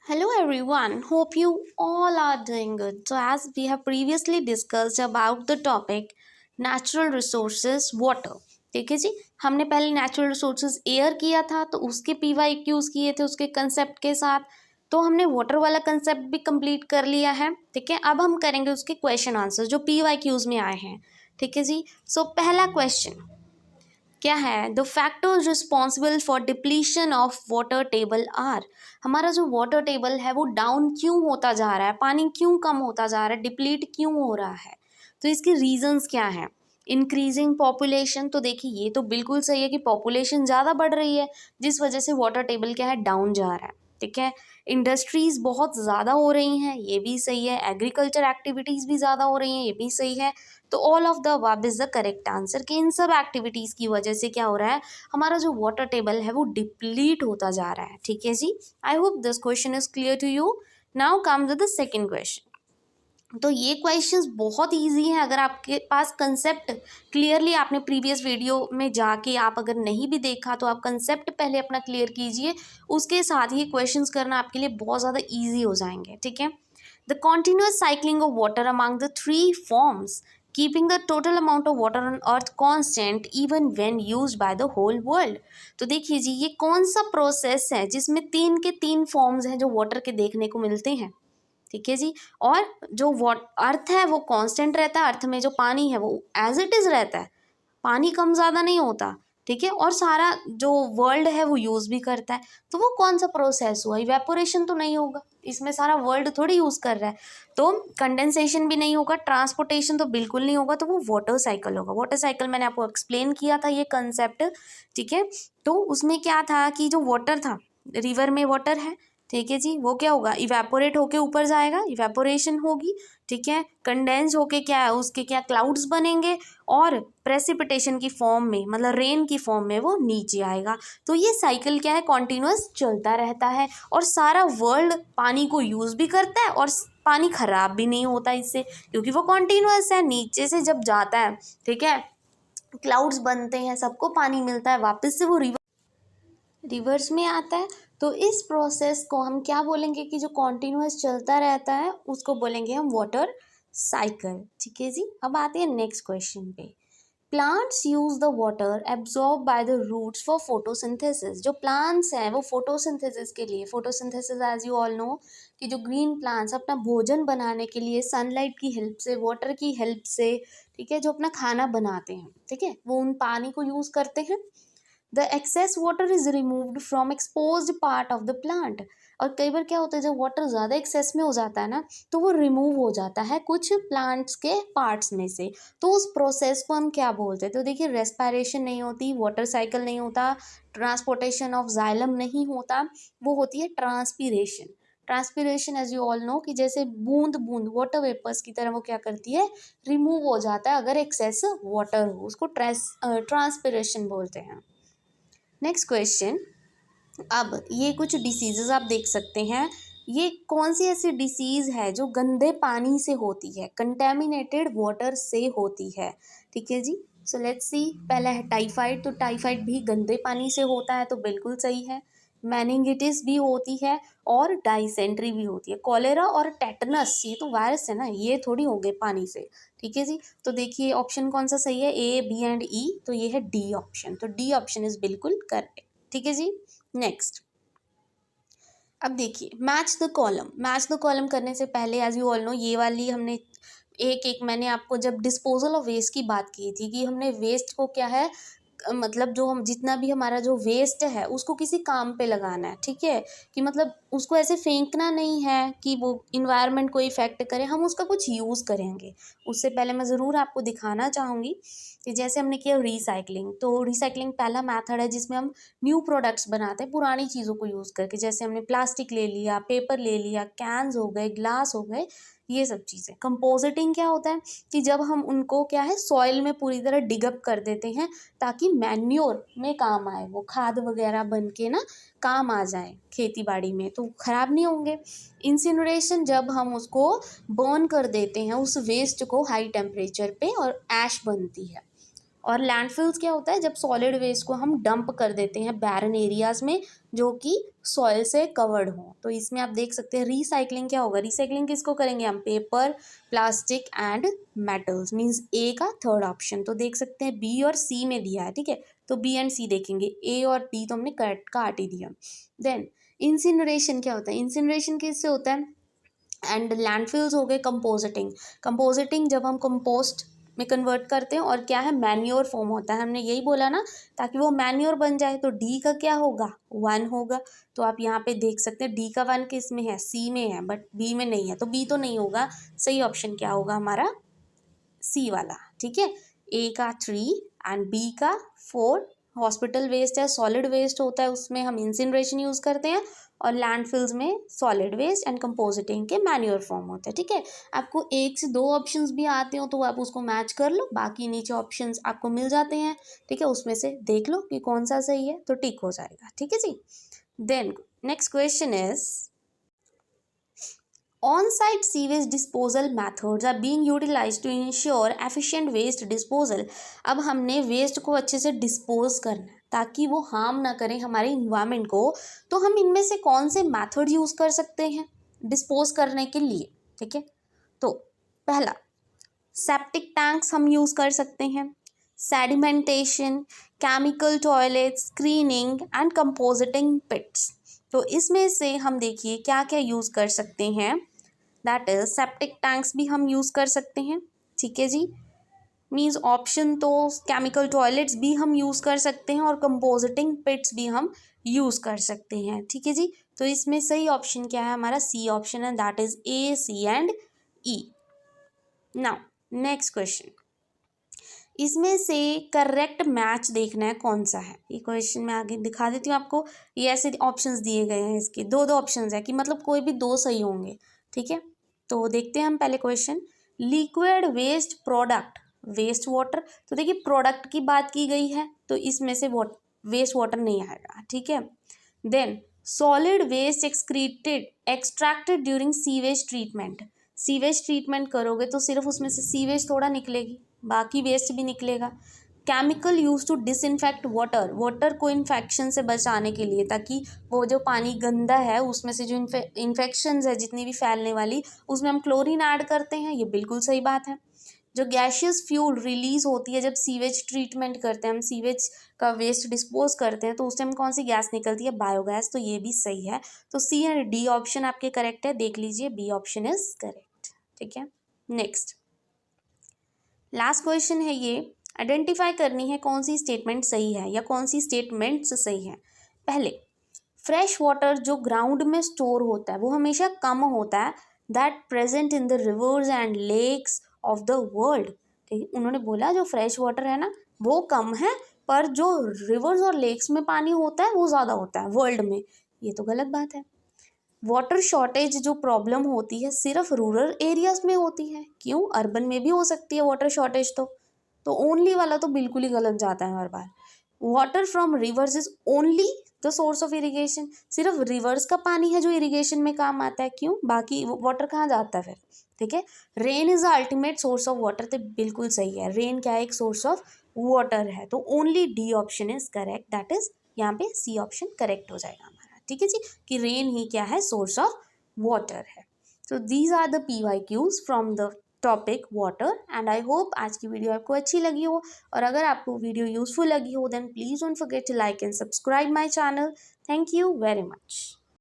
Hello everyone, hope you all are doing good. So as we have previously discussed about the topic natural resources water. ठीक है जी, हमने पहले natural resources air किया था तो उसके पीवाई क्यूज किए थे उसके कंसेप्ट के साथ। तो हमने वाटर वाला कंसेप्ट भी कंप्लीट कर लिया है। ठीक है, अब हम करेंगे उसके क्वेश्चन आंसर जो पीवाई क्यूज में आए हैं। ठीक है जी, सो पहला क्वेश्चन क्या है, the factors responsible for depletion of water table are. हमारा जो वाटर टेबल है वो डाउन क्यों होता जा रहा है, पानी क्यों कम होता जा रहा है, डिप्लीट क्यों हो रहा है। तो इसकी रीजंस क्या हैं। इंक्रीजिंग पॉपुलेशन, तो देखिए ये तो बिल्कुल सही है कि पॉपुलेशन ज़्यादा बढ़ रही है जिस वजह से वाटर टेबल क्या है डाउन जा रहा है। ठीक है, इंडस्ट्रीज़ बहुत ज़्यादा हो रही हैं, ये भी सही है। एग्रीकल्चर एक्टिविटीज़ भी ज़्यादा हो रही हैं, ये भी सही है। तो all of the above is the correct answer कि इन सब एक्टिविटीज़ की वजह से क्या हो रहा है, हमारा जो वाटर टेबल है वो डिप्लीट होता जा रहा है। ठीक है जी, I hope this question is clear to you. Now come with the second question. तो ये क्वेश्चंस बहुत इजी हैं अगर आपके पास कंसेप्ट क्लियरली आपने प्रीवियस वीडियो में जाके आप अगर नहीं भी देखा तो आप कंसेप्ट पहले अपना क्लियर कीजिए, उसके साथ ही क्वेश्चंस करना आपके लिए बहुत ज़्यादा इजी हो जाएंगे। ठीक है, the continuous cycling of water among the three forms keeping the total amount of water on earth constant even when used by the whole world. तो देखिए जी, ये कौन सा प्रोसेस है जिसमें तीन के तीन फॉर्म्स हैं जो वाटर के देखने को मिलते हैं। ठीक है जी, और जो अर्थ है वो कांस्टेंट रहता है, अर्थ में जो पानी है वो एज इट इज़ रहता है, पानी कम ज़्यादा नहीं होता। ठीक है, और सारा जो वर्ल्ड है वो यूज़ भी करता है। तो वो कौन सा प्रोसेस हुआ, इवेपोरेशन तो नहीं होगा, इसमें सारा वर्ल्ड थोड़ी यूज़ कर रहा है। तो कंडेंसेशन भी नहीं होगा, ट्रांसपोर्टेशन तो बिल्कुल नहीं होगा, तो वो वाटर साइकिल होगा। वाटर साइकिल मैंने आपको एक्सप्लेन किया था ये कंसेप्ट। ठीक है, तो उसमें क्या था कि जो वाटर था, रिवर में वाटर है, ठीक है जी, वो क्या होगा, इवेपोरेट होके ऊपर जाएगा, इवेपोरेशन होगी। ठीक है, कंडेंस होके क्या है, उसके क्या क्लाउड्स बनेंगे और प्रेसिपिटेशन की फॉर्म में, मतलब रेन की फॉर्म में वो नीचे आएगा। तो ये साइकिल क्या है, कॉन्टिन्यूस चलता रहता है और सारा वर्ल्ड पानी को यूज़ भी करता है और पानी खराब भी नहीं होता इससे, क्योंकि वो कॉन्टिन्यूस है। नीचे से जब जाता है, ठीक है, क्लाउड्स बनते हैं, सबको पानी मिलता है, वापस से वो रिवर्स में आता है। तो इस प्रोसेस को हम क्या बोलेंगे कि जो कॉन्टिन्यूस चलता रहता है उसको बोलेंगे हम वाटर साइकिल। ठीक है जी, अब आते हैं नेक्स्ट क्वेश्चन पे। Plants use the water absorb by the roots for photosynthesis. जो प्लांट्स हैं वो फोटोसिंथेसिस के लिए, photosynthesis as you all know कि जो ग्रीन प्लांट्स अपना भोजन बनाने के लिए सनलाइट की हेल्प से, वाटर की हेल्प से, ठीक है, जो अपना खाना बनाते हैं, ठीक है, वो उन पानी को यूज़ करते हैं। The excess water is removed from exposed part of the plant. और कई बार क्या होता है, जब वाटर ज़्यादा एक्सेस में हो जाता है ना, तो वो रिमूव हो जाता है कुछ प्लांट्स के पार्ट्स में से। तो उस प्रोसेस को हम क्या बोलते हैं, तो देखिए रेस्पायरेशन नहीं होती, वाटर साइकिल नहीं होता, ट्रांसपोर्टेशन ऑफ जाइलम नहीं होता, वो होती है transpiration. Transpiration as you all know कि जैसे बूंद बूंद वाटर वेपर्स की तरह वो क्या करती है, रिमूव हो जाता है अगर एक्सेस वाटर हो, उसको ट्रांसपीरेशन बोलते हैं। Next question. अब ये कुछ डिसीजेज आप देख सकते हैं, ये कौन सी ऐसी डिसीज़ है जो गंदे पानी से होती है, कंटेमिनेटेड वाटर से होती है। ठीक है जी, सो लेट्स सी। पहला है टाइफाइड, तो टाइफाइड भी गंदे पानी से होता है, तो बिल्कुल सही है। मेनिंगिटिस भी होती है और डाइसेंट्री भी होती है। कॉलेरा और टेटनस ये तो वायरस है ना, ये थोड़ी हो गए पानी से। ठीक है जी, तो देखिए ऑप्शन कौन सा सही है, ए बी एंड ई, तो ये है डी ऑप्शन, तो डी ऑप्शन इज बिल्कुल करेक्ट। ठीक है जी, नेक्स्ट। अब देखिए match the column. Match the column करने से पहले एज यू ऑल नो ये वाली हमने एक एक, मैंने आपको जब डिस्पोजल ऑफ वेस्ट की बात की थी कि हमने वेस्ट को क्या है, मतलब जो हम जितना भी हमारा जो वेस्ट है उसको किसी काम पे लगाना है। ठीक है, कि मतलब उसको ऐसे फेंकना नहीं है कि वो इन्वायरमेंट को इफ़ेक्ट करे, हम उसका कुछ यूज़ करेंगे। उससे पहले मैं ज़रूर आपको दिखाना चाहूँगी कि जैसे हमने किया रिसाइकलिंग, तो रिसाइकलिंग पहला मेथड है जिसमें हम न्यू प्रोडक्ट्स बनाते हैं पुरानी चीज़ों को यूज़ करके। जैसे हमने प्लास्टिक ले लिया, पेपर ले लिया, कैन्स हो गए, ग्लास हो गए, ये सब चीज़ें। कंपोजिटिंग क्या होता है कि जब हम उनको क्या है सॉइल में पूरी तरह डिगअप कर देते हैं ताकि मैन्योर में काम आए, वो खाद वगैरह बन के ना काम आ जाए खेती बाड़ी में, तो ख़राब नहीं होंगे। इंसिनरेशन, जब हम उसको बर्न कर देते हैं उस वेस्ट को हाई टेम्परेचर पे और ऐश बनती है, और लैंडफिल्स क्या होता है, जब सॉलिड वेस्ट को हम डंप कर देते हैं बैरन एरियाज में जो कि सॉइल से कवर्ड हो। तो इसमें आप देख सकते हैं रिसाइकलिंग क्या होगा, रिसाइकलिंग किसको करेंगे हम, paper, plastic and metals, means A का थर्ड ऑप्शन। तो देख सकते हैं बी और सी में दिया है, ठीक है, तो बी एंड सी देखेंगे, ए और डी तो हमने करेक्ट काट ही दिया। देन इंसिनरेशन क्या होता है, इंसिनरेशन किससे होता है, एंड लैंडफिल्स हो गए कंपोजिटिंग, कंपोजिटिंग जब हम कंपोस्ट में कन्वर्ट करते हैं और क्या है, मैन्योर फॉर्म होता है, हमने यही बोला ना, ताकि वो मैन्योर बन जाए। तो डी का क्या होगा, 1 होगा। तो आप यहाँ पे देख सकते हैं डी का 1 किस में है, सी में है, बट बी में नहीं है, तो बी तो नहीं होगा। सही ऑप्शन क्या होगा हमारा, सी वाला, ठीक है। ए का 3 एंड बी का 4। हॉस्पिटल वेस्ट है, सॉलिड वेस्ट होता है, उसमें हम इंसिनरेशन यूज़ करते हैं, और लैंडफिल्स में सॉलिड वेस्ट एंड कंपोजिटिंग के मैन्योर फॉर्म होता है, ठीक है। आपको 1 से 2 ऑप्शंस भी आते हो तो आप उसको मैच कर लो, बाकी नीचे ऑप्शंस आपको मिल जाते हैं, ठीक है, उसमें से देख लो कि कौन सा सही है तो टिक हो जाएगा, ठीक है जी। Then next question is, on-site sewage disposal methods are being utilized to ensure efficient waste disposal। अब हमने वेस्ट को अच्छे से डिस्पोज करना है ताकि वो हार्म ना करें हमारे इन्वायरमेंट को, तो हम इनमें से कौन से मेथड यूज़ कर सकते हैं डिस्पोज करने के लिए, ठीक है। तो पहला, सेप्टिक टैंक्स हम यूज़ कर सकते हैं, sedimentation, chemical toilet, screening and compositing pits. तो इसमें से हम देखिए क्या क्या यूज़ कर सकते हैं, दैट इज सेप्टिक टैंक्स भी हम यूज़ कर सकते हैं, ठीक है जी, मीन्स ऑप्शन तो केमिकल टॉयलेट्स भी हम यूज़ कर सकते हैं और कंपोजिटिंग पिट्स भी हम यूज़ कर सकते हैं, ठीक है जी। तो इसमें सही ऑप्शन क्या है हमारा, सी ऑप्शन है, that is A, C and E. Now next question, इसमें से करेक्ट मैच देखना है कौन सा है। ये क्वेश्चन मैं आगे दिखा देती हूँ आपको, ये ऐसे ऑप्शंस दिए गए हैं, इसके दो दो ऑप्शंस है कि मतलब कोई भी 2 सही होंगे, ठीक है। तो देखते हैं हम पहले question, liquid waste product waste water. तो देखिए प्रोडक्ट की बात की गई है तो इसमें से वेस्ट वाटर नहीं आएगा, ठीक है। Then solid waste extracted during sewage treatment, sewage treatment करोगे तो सिर्फ उसमें से सीवेज थोड़ा निकलेगी, बाकी वेस्ट भी निकलेगा। Chemical use to disinfect water, water को इन्फेक्शन से बचाने के लिए, ताकि वो जो पानी गंदा है उसमें से जो इन्फेक्शंस है जितनी भी फैलने वाली, उसमें हम क्लोरीन ऐड करते हैं, ये बिल्कुल सही बात है। जो गैशियस फ्यूल रिलीज होती है जब सीवेज ट्रीटमेंट करते हैं, हम सीवेज का वेस्ट डिस्पोज करते हैं तो उस टाइम कौन सी गैस निकलती है, बायोगैस, तो ये भी सही है। तो सी एंड डी ऑप्शन आपके करेक्ट है, देख लीजिए बी ऑप्शन इज करेक्ट, ठीक है। नेक्स्ट लास्ट क्वेश्चन है ये, आइडेंटिफाई करनी है कौन सी स्टेटमेंट सही है या कौन सी स्टेटमेंट्स सही है। पहले, फ्रेश वाटर जो ग्राउंड में स्टोर होता है वो हमेशा कम होता है, that present in the rivers and lakes of the world. ठीक, उन्होंने बोला जो फ्रेश वाटर है ना वो कम है, पर जो रिवर्स और लेक्स में पानी होता है वो ज़्यादा होता है वर्ल्ड में, ये तो गलत बात है। वाटर शॉर्टेज जो प्रॉब्लम होती है सिर्फ रूरल एरियाज में होती है, क्यों, अर्बन में भी हो सकती है वाटर शॉर्टेज, तो ओनली वाला तो बिल्कुल ही गलत जाता है हर बार। Water from rivers is only the source of irrigation, सिर्फ रिवर्स का पानी है जो इरिगेशन में काम आता है, क्यों, बाकी वाटर कहाँ जाता है फिर, ठीक है। Rain is the ultimate source of water, तो बिल्कुल सही है, रेन क्या है, एक सोर्स ऑफ वाटर है, तो only D option is correct, that is यहाँ पे सी ऑप्शन करेक्ट हो जाएगा हमारा, ठीक है जी, कि रेन ही क्या है, सोर्स ऑफ वाटर है। तो these are the PYQs from the topic water, and I hope आज की वीडियो आपको अच्छी लगी हो, और अगर आपको वीडियो यूजफुल लगी हो then please don't forget to like and subscribe my channel. Thank you very much.